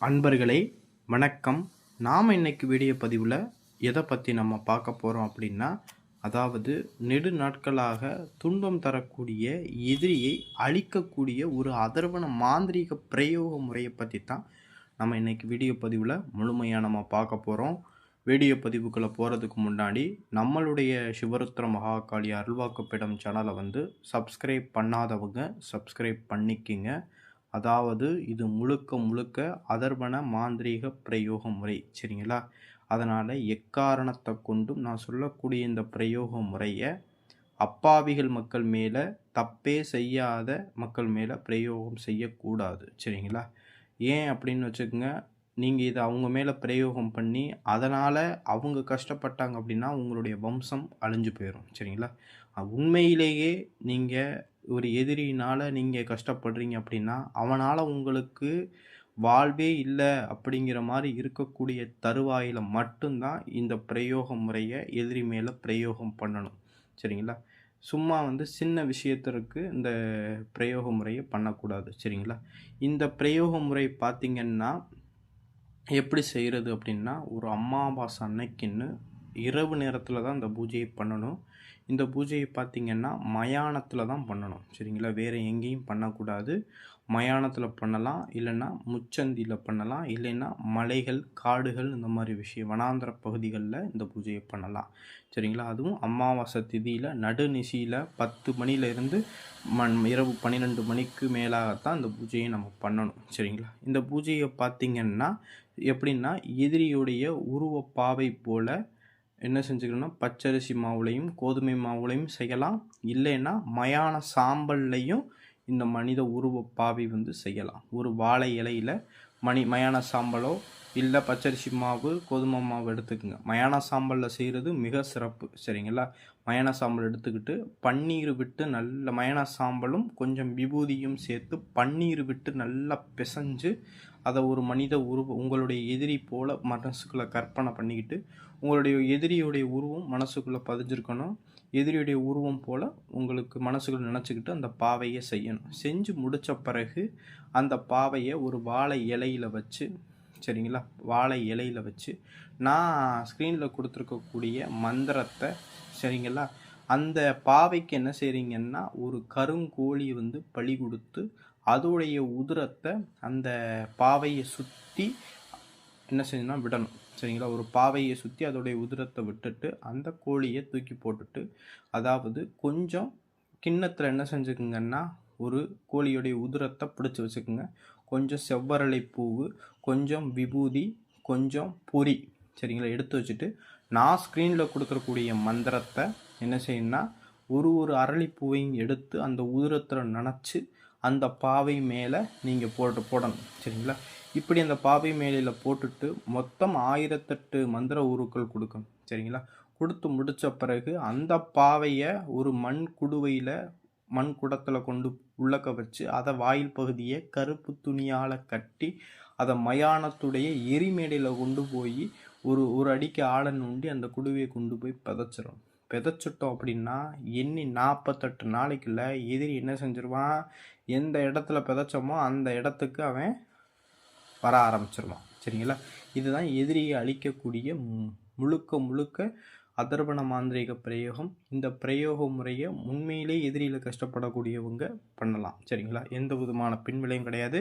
அன்பர்களே வணக்கம். நாம் இன்னைக்கு வீடியோ பதிவில் எதை பற்றி நம்ம பார்க்க போகிறோம் அப்படின்னா, அதாவது நெடு நாட்களாக துன்பம் தரக்கூடிய எதிரியை அழிக்கக்கூடிய ஒரு அதர்வன மாந்திரீக பிரயோக முறையை பற்றி தான் நம்ம இன்னைக்கு வீடியோ பதிவில் முழுமையாக நம்ம பார்க்க போகிறோம். வீடியோ பதிவுக்குள்ளே போகிறதுக்கு முன்னாடி நம்மளுடைய சிவருத்ர மகாகாளி அருள்வாக்குப்பிடம் சேனலை சப்ஸ்கிரைப் பண்ணாதவங்க சப்ஸ்கிரைப் பண்ணிக்கிங்க. அதாவது இது முழுக்க அதர்வன மாந்திரீக பிரயோக முறை, சரிங்களா? அதனால் எக்காரணத்தை கொண்டும் நான் சொல்லக்கூடிய இந்த பிரயோக முறையை அப்பாவிகள் மக்கள் மேலே, தப்பே செய்யாத மக்கள் மேலே பிரயோகம் செய்யக்கூடாது, சரிங்களா? ஏன் அப்படின்னு வச்சுக்கோங்க, நீங்கள் இதை அவங்க மேலே பிரயோகம் பண்ணி அதனால் அவங்க கஷ்டப்பட்டாங்க அப்படின்னா உங்களுடைய வம்சம் அழிஞ்சு போயிடும், சரிங்களா? உண்மையிலேயே நீங்கள் ஒரு எதிரினால் நீங்கள் கஷ்டப்படுறீங்க அப்படின்னா அவனால் உங்களுக்கு வாழ்வே இல்லை அப்படிங்கிற மாதிரி இருக்கக்கூடிய தருவாயில் மட்டும்தான் இந்த பிரயோக முறையை எதிரி மேலே பிரயோகம் பண்ணணும், சரிங்களா? சும்மா சின்ன விஷயத்திற்கு இந்த பிரயோக முறையை பண்ணக்கூடாது, சரிங்களா? இந்த பிரயோக முறை பார்த்திங்கன்னா எப்படி செய்கிறது அப்படின்னா, ஒரு அமாவாசை அன்னைக்குன்னு இரவு நேரத்தில் தான் இந்த பூஜையை பண்ணணும். இந்த பூஜையை பார்த்திங்கன்னா மயானத்தில் தான் பண்ணணும், சரிங்களா? வேறு எங்கேயும் பண்ணக்கூடாது. மயானத்தில் பண்ணலாம், இல்லைன்னா முச்சந்தியில் பண்ணலாம், இல்லைன்னா மலைகள், காடுகள், இந்த மாதிரி விஷயம் வனாந்திர பகுதிகளில் இந்த பூஜையை பண்ணலாம், சரிங்களா? அதுவும் அமாவாசை திதியில் நடுநிசியில் 10 மணிலேருந்து இரவு 12 மணிக்கு மேலாகத்தான் இந்த பூஜையை நம்ம பண்ணணும், சரிங்களா? இந்த பூஜையை பார்த்திங்கன்னா எப்படின்னா, எதிரியுடைய உருவப்பாவை போல் என்ன செஞ்சுக்கணும்னா பச்சரிசி மாவுலையும் கோதுமை மாவுலையும் செய்யலாம், இல்லைன்னா மயான சாம்பல்லையும் இந்த மனித உருவப்பாவை செய்யலாம். ஒரு வாழை இலையில் மயான சாம்பலோ இல்லை பச்சரிசி மாவு கோதுமை மாவு எடுத்துக்கோங்க. மயான சாம்பலில் செய்கிறது மிக சிறப்பு, சரிங்களா? மயான சாம்பல் எடுத்துக்கிட்டு பன்னீர் விட்டு நல்ல மயான சாம்பலும் கொஞ்சம் விபூதியும் சேர்த்து பன்னீர் விட்டு நல்லா பிசைஞ்சு அதை ஒரு மனித உங்களுடைய எதிரி போல் மனசுக்குள்ளே கற்பனை பண்ணிக்கிட்டு உங்களுடைய எதிரியுடைய உருவம் மனசுக்குள்ளே பதிஞ்சிருக்கணும். எதிரியுடைய உருவம் போல் உங்களுக்கு மனசுக்குள்ள நினச்சிக்கிட்டு அந்த பாவையை செய்யணும். செஞ்சு முடித்த பிறகு அந்த பாவையை ஒரு வாழை இலையில் வச்சு, சரிங்களா? வாழை இலையில் வச்சு நான் ஸ்க்ரீனில் கொடுத்துருக்கக்கூடிய மந்திரத்தை, சரிங்களா, அந்த பாவைக்கு என்ன செய்கிறீங்கன்னா ஒரு கருங்கோழி பலி கொடுத்து அதோடைய உதிரத்தை அந்த பாவையை சுற்றி என்ன செய்யணும்னா விடணும், சரிங்களா? ஒரு பாவையை சுற்றி அதோடைய உதிரத்தை விட்டுட்டு அந்த கோழியை தூக்கி போட்டுட்டு, அதாவது கொஞ்சம் கிண்ணத்தில் என்ன செஞ்சுக்குங்கன்னா ஒரு கோழியோடைய உதிரத்தை பிடிச்சி வச்சுக்கோங்க. கொஞ்சம் செவ்வரளை பூவு, கொஞ்சம் விபூதி, கொஞ்சம் பொரி, சரிங்களா, எடுத்து வச்சுட்டு நான் ஸ்க்ரீனில் கொடுக்கக்கூடிய மந்திரத்தை என்ன செய்யணும்னா ஒரு அரளிப்பூவையும் எடுத்து அந்த உதிரத்தில் நனைச்சி அந்த பாவை மேலே நீங்கள் போடணும், சரிங்களா? இப்படி அந்த பாவை மேலையில் போட்டுட்டு மொத்தம் 1008 மந்திர உருக்கள் கொடுக்கணும், சரிங்களா? கொடுத்து முடித்த பிறகு அந்த பாவையை ஒரு மண் குடத்தில் கொண்டு உள்ளக்க வச்சு அதை வாயில் பகுதியை கருப்பு துணியால் கட்டி அதை மயானத்துடைய எரிமேடையில் கொண்டு போய் ஒரு அடிக்கு ஆழ நோண்டி அந்த குடுவையை கொண்டு போய் பிதைச்சிட்டோம் அப்படின்னா எண்ணி 48 நாளைக்குள்ள எதிரி என்ன செஞ்சிருவான், எந்த இடத்துல பிதைச்சோமோ அந்த இடத்துக்கு அவன் வர ஆரம்பிச்சிருவான், சரிங்களா? இதுதான் எதிரியை அழிக்கக்கூடிய முழுக்க அதர்வன மாந்திரீக பிரயோகம். இந்த பிரயோக முறையை உண்மையிலே எதிரியில் கஷ்டப்படக்கூடியவங்க பண்ணலாம், சரிங்களா? எந்த விதமான பின்விளையும் கிடையாது.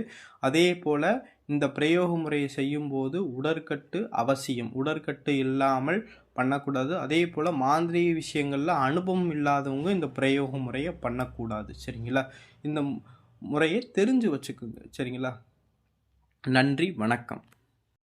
அதே போல் இந்த பிரயோக முறையை செய்யும்போது உடற்கட்டு அவசியம், உடற்கட்டு இல்லாமல் பண்ணக்கூடாது. அதே போல் மாந்திரீக விஷயங்களில் அனுபவம் இல்லாதவங்க இந்த பிரயோக முறையை பண்ணக்கூடாது, சரிங்களா? இந்த முறையை தெரிஞ்சு வச்சுக்கோங்க, சரிங்களா? நன்றி, வணக்கம்.